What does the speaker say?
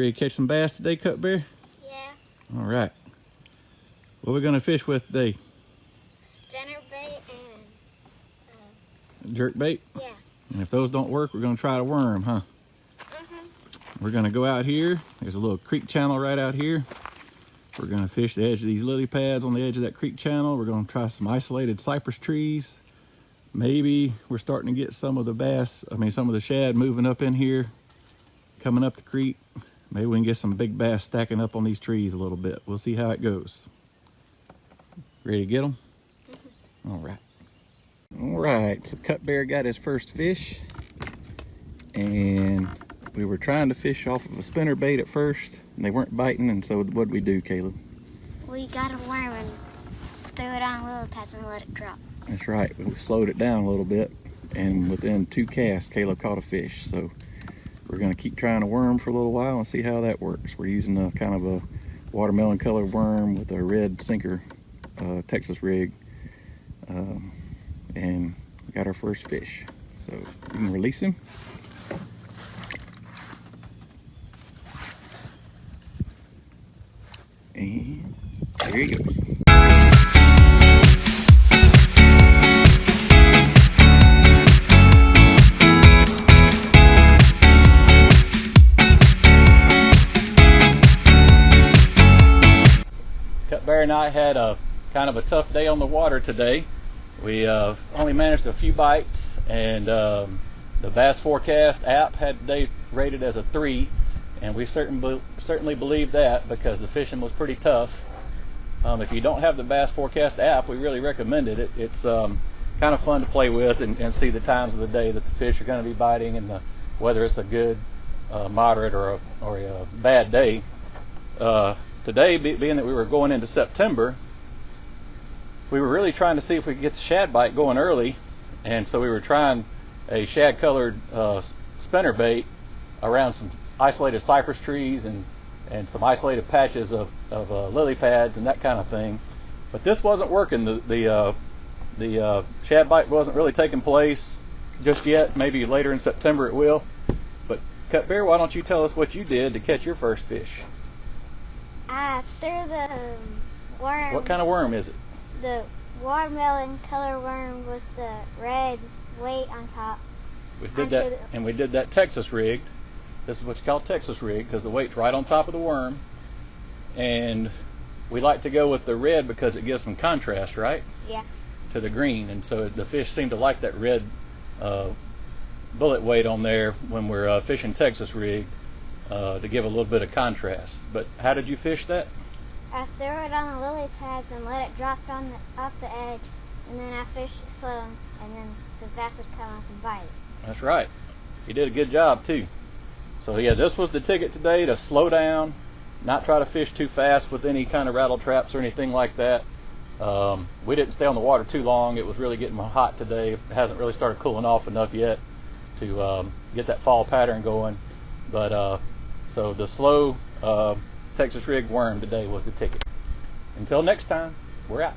ready to catch some bass today, Kutbear? Yeah. All right. What are we gonna fish with today? Spinnerbait and Jerk bait? yeah. And if those don't work, we're gonna try to worm, huh? We're gonna go out here. There's a little creek channel right out here. We're gonna fish the edge of these lily pads on the edge of that creek channel. We're gonna try some isolated cypress trees. Maybe we're starting to get some of the bass, some of the shad moving up in here, coming up the creek. Maybe we can get some big bass stacking up on these trees a little bit. We'll see how it goes. Ready to get them? All right. All right, so Kutbear got his first fish. And we were trying to fish off of a spinner bait at first, and they weren't biting, and so what'd we do, Caleb? We got a worm and threw it on lily pads and let it drop. That's right, we slowed it down a little bit, and within 2 casts, Caleb caught a fish. So we're gonna keep trying to worm for a little while and see how that works. We're using a kind of a watermelon colored worm with a red sinker Texas rig, and we got our first fish. So you can release him. And there he goes. Kutbear and I had a kind of a tough day on the water today. We only managed a few bites, and the Bass Forecast app had today rated as a 3. And we certainly believe that because the fishing was pretty tough. If you don't have the Bass Forecast app, we really recommend it. It's kind of fun to play with and see the times of the day that the fish are going to be biting, and whether it's a good, moderate, or a bad day. Today, being that we were going into September, we were really trying to see if we could get the shad bite going early, and so we were trying a shad-colored spinner bait around some isolated cypress trees and some isolated patches of lily pads and that kind of thing. But this wasn't working. The shad bite wasn't really taking place just yet. Maybe later in September it will. But Kutbear, why don't you tell us what you did to catch your first fish? I threw the worm. What kind of worm is it? The watermelon color worm with the red weight on top. We did that, and we did that Texas rigged. This is what's called Texas rig because the weight's right on top of the worm. And we like to go with the red because it gives some contrast, right? Yeah. To the green. And so the fish seem to like that red bullet weight on there when we're fishing Texas rig to give a little bit of contrast. But how did you fish that? I threw it on the lily pads and let it drop off the edge. And then I fished it slow, and then the bass would come up and bite it. That's right. You did a good job, too. So yeah, this was the ticket today, to slow down, not try to fish too fast with any kind of rattle traps or anything like that. We didn't stay on the water too long. It was really getting hot today. It hasn't really started cooling off enough yet to get that fall pattern going. But so the slow Texas rig worm today was the ticket. Until next time, we're out.